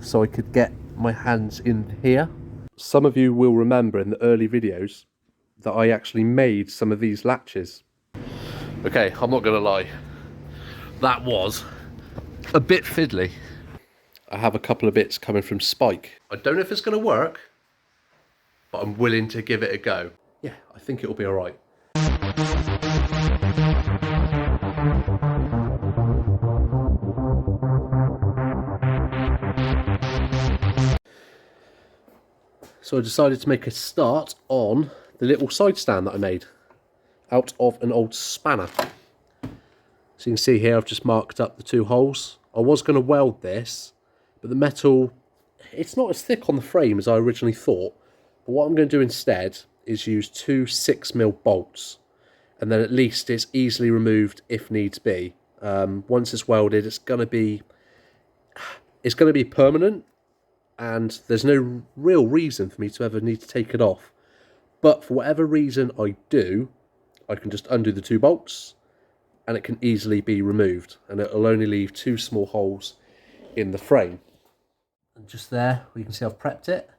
so I could get my hands in here. Some of you will remember in the early videos that I actually made some of these latches. Okay, I'm not gonna lie, that was a bit fiddly. I have a couple of bits coming from Spike. I don't know if it's gonna work, but I'm willing to give it a go. Yeah, I think it'll be all right. So I decided to make a start on the little side stand that I made out of an old spanner. So you can see here I've just marked up the 2 holes. I was going to weld this, but the metal, it's not as thick on the frame as I originally thought. But what I'm going to do instead is use 2 6mm bolts, and then at least it's easily removed if needs be. Once it's welded, it's going to be permanent, and there's no real reason for me to ever need to take it off. But for whatever reason I do, I can just undo the 2 bolts and it can easily be removed, and it'll only leave 2 small holes in the frame. And just there, where you can see I've prepped it,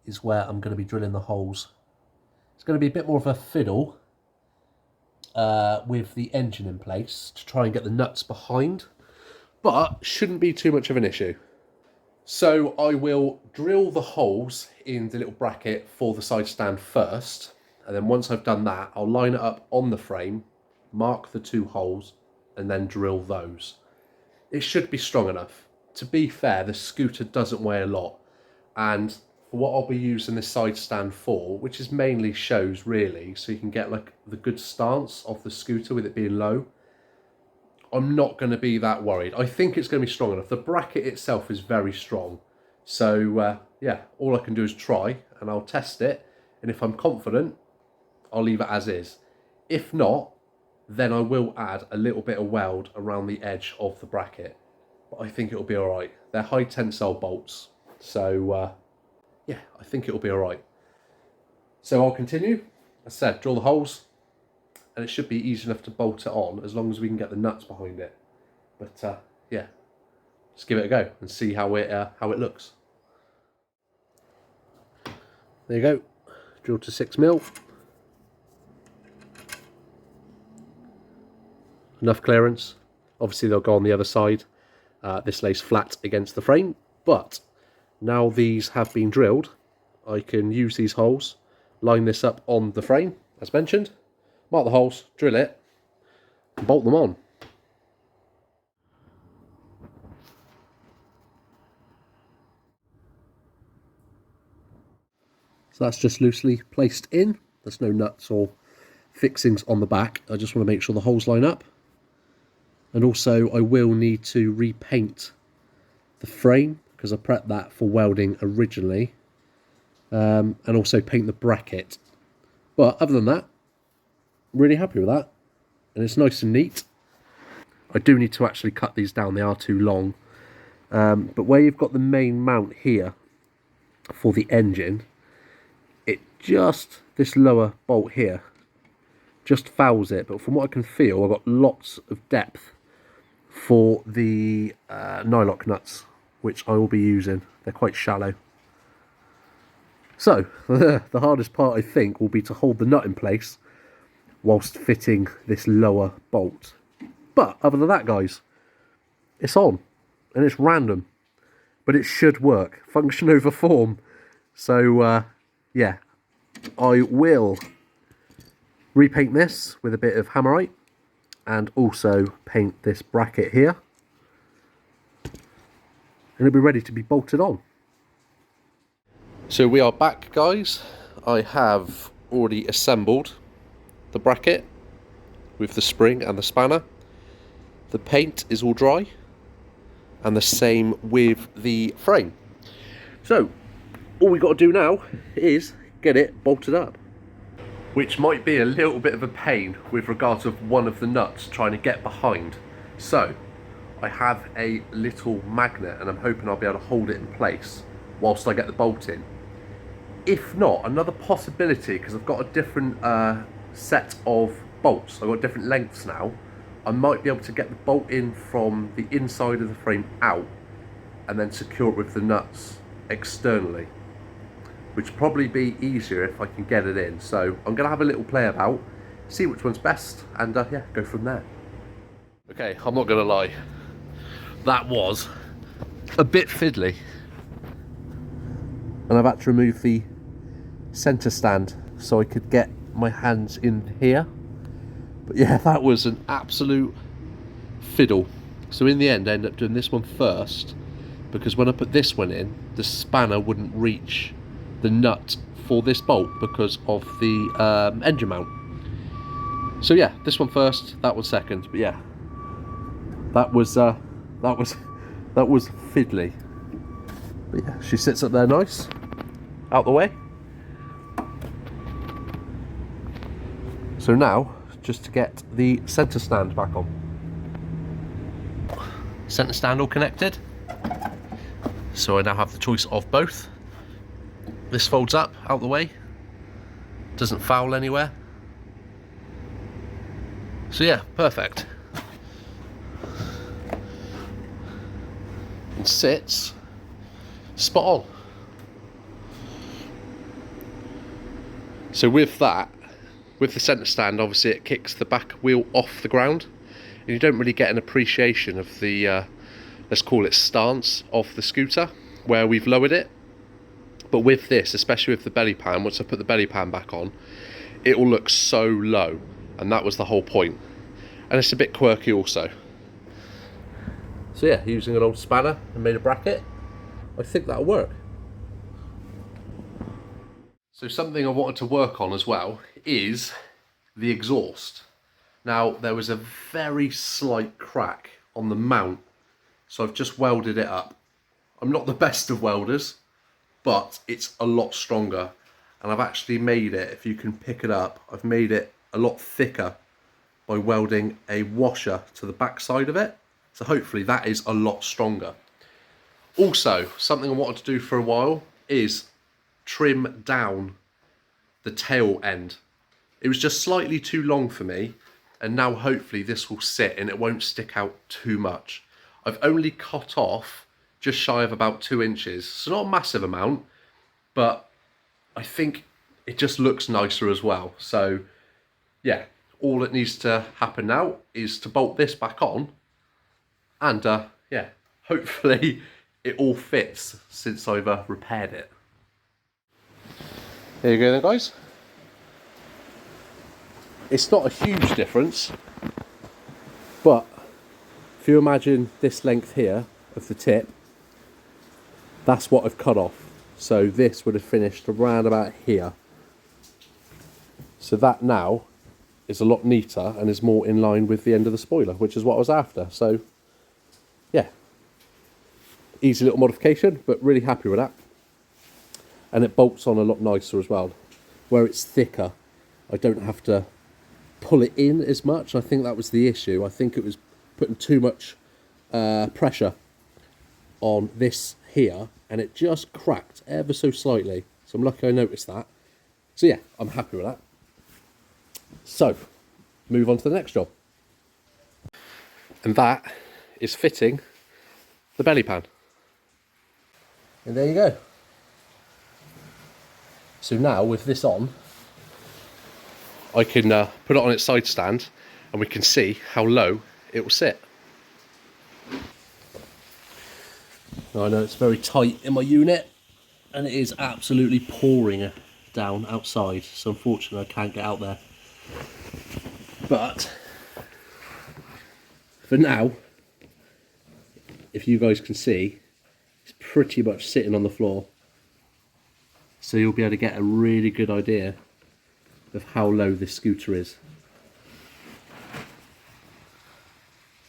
is where I'm going to be drilling the holes. It's going to be a bit more of a fiddle with the engine in place to try and get the nuts behind, but shouldn't be too much of an issue. So I will drill the holes in the little bracket for the side stand first, and then once I've done that, I'll line it up on the frame, mark the 2 holes, and then drill those. It should be strong enough. To be fair, the scooter doesn't weigh a lot, and for what I'll be using this side stand for, which is mainly shows really, so you can get like the good stance of the scooter with it being low, I'm not going to be that worried. I think it's going to be strong enough. The bracket itself is very strong. So yeah, all I can do is try, and I'll test it. And if I'm confident, I'll leave it as is. If not, then I will add a little bit of weld around the edge of the bracket. But I think it'll be all right. They're high tensile bolts. So yeah, I think it'll be all right. So I'll continue. As I said, drill the holes, and it should be easy enough to bolt it on as long as we can get the nuts behind it. But yeah, just give it a go and see how it looks. There you go, drilled to 6mm. Enough clearance. Obviously they'll go on the other side. This lays flat against the frame, but now these have been drilled, I can use these holes, line this up on the frame as mentioned, mark the holes, drill it, and bolt them on. So that's just loosely placed in. There's no nuts or fixings on the back. I just want to make sure the holes line up. And also I will need to repaint the frame because I prepped that for welding originally. And also paint the bracket. But other than that, I'm really happy with that. And it's nice and neat. I do need to actually cut these down, they are too long. But where you've got the main mount here for the engine, this lower bolt here just fouls it. But from what I can feel, I've got lots of depth for the nylock nuts, which I will be using. They're quite shallow. So the hardest part I think will be to hold the nut in place whilst fitting this lower bolt. But other than that, guys, it's on, and it's random, but it should work. Function over form. So yeah, I will repaint this with a bit of hammerite and also paint this bracket here, and it'll be ready to be bolted on. So we are back, guys. I have already assembled the bracket with the spring and the spanner. The paint is all dry, and the same with the frame. So all we got to do now is get it bolted up, which might be a little bit of a pain with regards of one of the nuts trying to get behind. So I have a little magnet, and I'm hoping I'll be able to hold it in place whilst I get the bolt in. If not, another possibility, because I've got a different set of bolts, I've got different lengths now, I might be able to get the bolt in from the inside of the frame out and then secure it with the nuts externally, which would probably be easier if I can get it in. So I'm going to have a little play about, see which one's best, and yeah, go from there. Okay, I'm not going to lie, that was a bit fiddly. And I've had to remove the centre stand so I could get my hands in here. But yeah, that was an absolute fiddle. So in the end, I ended up doing this one first, because when I put this one in, the spanner wouldn't reach the nut for this bolt because of the engine mount. So yeah, this one first, that one second. But yeah, that was fiddly. But yeah, she sits up there nice, out the way. So now, just to get the centre stand back on. Centre stand all connected. So I now have the choice of both. This folds up, out the way. Doesn't foul anywhere. So yeah, perfect. And sits spot on. So with that, with the centre stand, obviously it kicks the back wheel off the ground, and you don't really get an appreciation of the, let's call it stance of the scooter, where we've lowered it. But with this, especially with the belly pan, once I put the belly pan back on, it will look so low, and that was the whole point. And it's a bit quirky also. So yeah, using an old spanner and made a bracket, I think that'll work. So something I wanted to work on as well is the exhaust. Now there was a very slight crack on the mount, so I've just welded it up. I'm not the best of welders, but it's a lot stronger, and I've actually made it, if you can pick it up, I've made it a lot thicker by welding a washer to the back side of it, so hopefully that is a lot stronger. Also, something I wanted to do for a while is trim down the tail end. It was just slightly too long for me, and now hopefully this will sit and it won't stick out too much. I've only cut off just shy of about 2 inches, so not a massive amount, but I think it just looks nicer as well. So yeah, all that needs to happen now is to bolt this back on, and yeah, hopefully it all fits since I've repaired it. There you go then, guys. It's not a huge difference, but if you imagine this length here of the tip, that's what I've cut off. So this would have finished around about here. So that now is a lot neater and is more in line with the end of the spoiler, which is what I was after. So yeah, easy little modification, but really happy with that. And it bolts on a lot nicer as well. Where it's thicker, I don't have to pull it in as much. I think that was the issue. I think it was putting too much pressure on this here, and it just cracked ever so slightly. So I'm lucky I noticed that. So yeah, I'm happy with that. So, move on to the next job. And that is fitting the belly pan. And there you go. So now with this on, I can put it on its side stand and we can see how low it will sit. Now I know it's very tight in my unit and it is absolutely pouring down outside, so unfortunately I can't get out there. But for now, if you guys can see, it's pretty much sitting on the floor. So you'll be able to get a really good idea of how low this scooter is.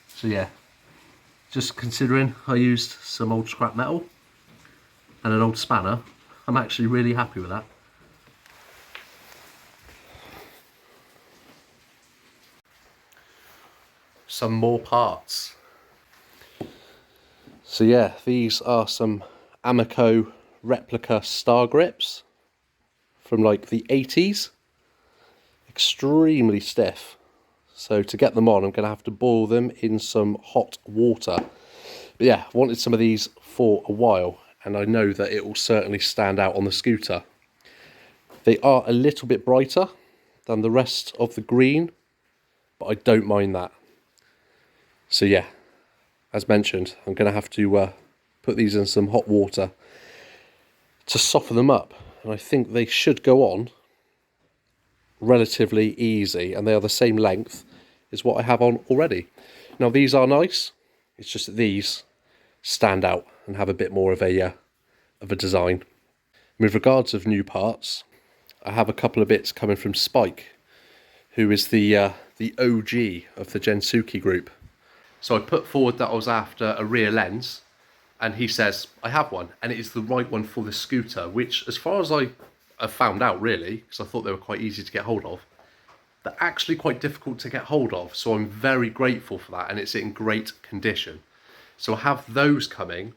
So yeah, just considering I used some old scrap metal and an old spanner, I'm actually really happy with that. Some more parts. So yeah, these are some Amico replica star grips from like the 80s. Extremely stiff. So to get them on, I'm going to have to boil them in some hot water. But yeah, wanted some of these for a while, and I know that it will certainly stand out on the scooter. They are a little bit brighter than the rest of the green, but I don't mind that. So yeah, as mentioned, I'm going to have to put these in some hot water to soften them up, and I think they should go on relatively easy, and they are the same length as what I have on already. Now these are nice, it's just that these stand out and have a bit more of a design. With regards of new parts, I have a couple of bits coming from Spike, who is the OG of the Gensuki group. So I put forward that I was after a rear lens, and he says I have one, and it is the right one for the scooter, which as far as I have found out really, because I thought they were quite easy to get hold of, they're actually quite difficult to get hold of, so I'm very grateful for that, and it's in great condition. So I have those coming,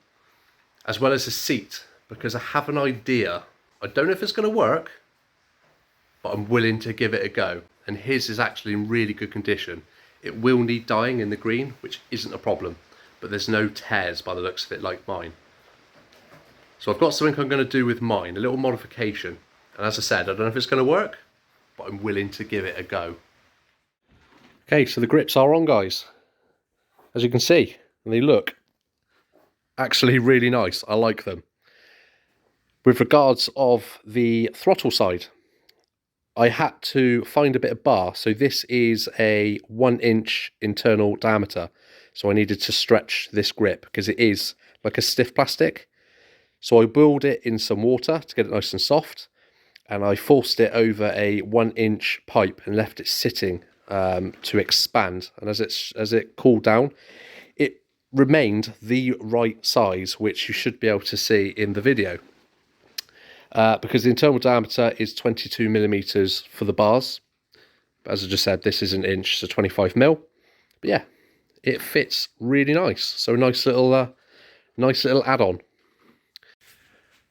as well as a seat, because I have an idea. I don't know if it's going to work, but I'm willing to give it a go. And his is actually in really good condition. It will need dyeing in the green, which isn't a problem, but there's no tears by the looks of it like mine. So I've got something I'm going to do with mine, a little modification. And as I said, I don't know if it's going to work, but I'm willing to give it a go. Okay, so the grips are on, guys. As you can see, and they look actually really nice. I like them. With regards of the throttle side, I had to find a bit of bar. So this is a 1-inch internal diameter. So I needed to stretch this grip because it is like a stiff plastic. So I boiled it in some water to get it nice and soft. And I forced it over a 1-inch pipe and left it sitting to expand. And as it cooled down, it remained the right size, which you should be able to see in the video. Because the internal diameter is 22 millimeters for the bars. But as I just said, this is an inch, so 25 mil. But yeah, it fits really nice. So a nice little add-on.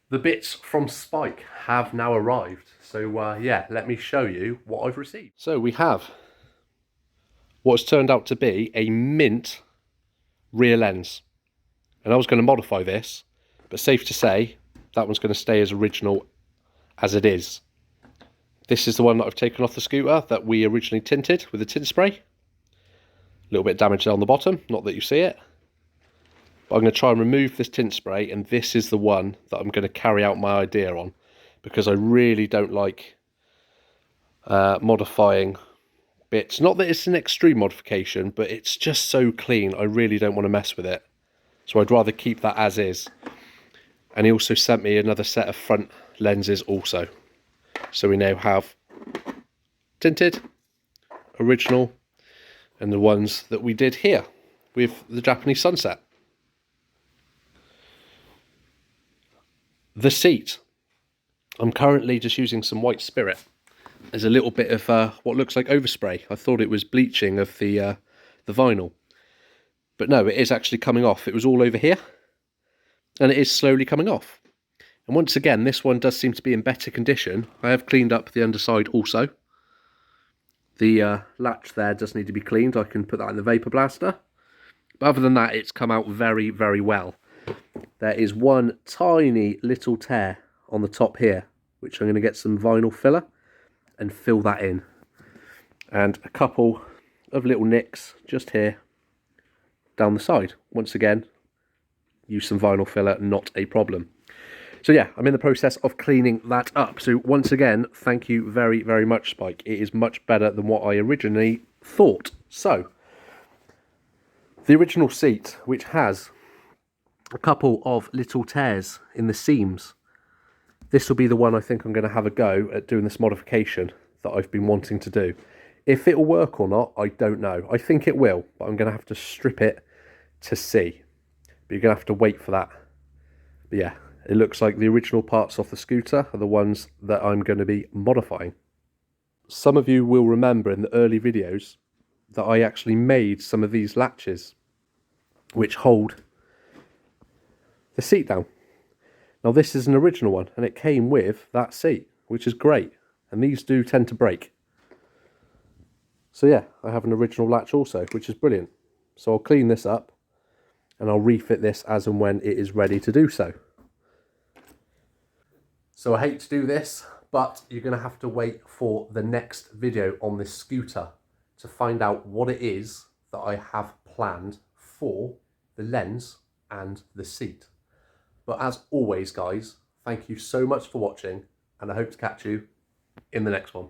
The bits from Spike have now arrived. So yeah, let me show you what I've received. So we have what's turned out to be a mint rear lens. And I was going to modify this, but safe to say, that one's going to stay as original as it is. This is the one that I've taken off the scooter that we originally tinted with the tint spray. A little bit damaged on the bottom, not that you see it. But I'm going to try and remove this tint spray, and this is the one that I'm going to carry out my idea on, because I really don't like modifying bits. Not that it's an extreme modification, but it's just so clean, I really don't want to mess with it. So I'd rather keep that as is. And he also sent me another set of front lenses also. So we now have tinted, original, and the ones that we did here with the Japanese sunset. The seat. I'm currently just using some white spirit. There's a little bit of what looks like overspray. I thought it was bleaching of the vinyl. But no, it is actually coming off. It was all over here. And it is slowly coming off. And once again, this one does seem to be in better condition. I have cleaned up the underside also. The latch there does need to be cleaned. I can put that in the vapor blaster. But other than that, it's come out very, very well. There is one tiny little tear on the top here, which I'm going to get some vinyl filler and fill that in. And a couple of little nicks just here down the side. Once again, use some vinyl filler, not a problem. So yeah, I'm in the process of cleaning that up. So once again, thank you very, very much, Spike. It is much better than what I originally thought. So, the original seat, which has a couple of little tears in the seams, this will be the one I think I'm going to have a go at doing this modification that I've been wanting to do. If it'll work or not, I don't know. I think it will, but I'm going to have to strip it to see. But you're going to have to wait for that. But yeah, it looks like the original parts off the scooter are the ones that I'm going to be modifying. Some of you will remember in the early videos that I actually made some of these latches which hold the seat down. Now this is an original one, and it came with that seat, which is great. And these do tend to break. So yeah, I have an original latch also, which is brilliant. So I'll clean this up, and I'll refit this as and when it is ready to do so. So I hate to do this, but you're going to have to wait for the next video on this scooter to find out what it is that I have planned for the lens and the seat. But as always, guys, thank you so much for watching, and I hope to catch you in the next one.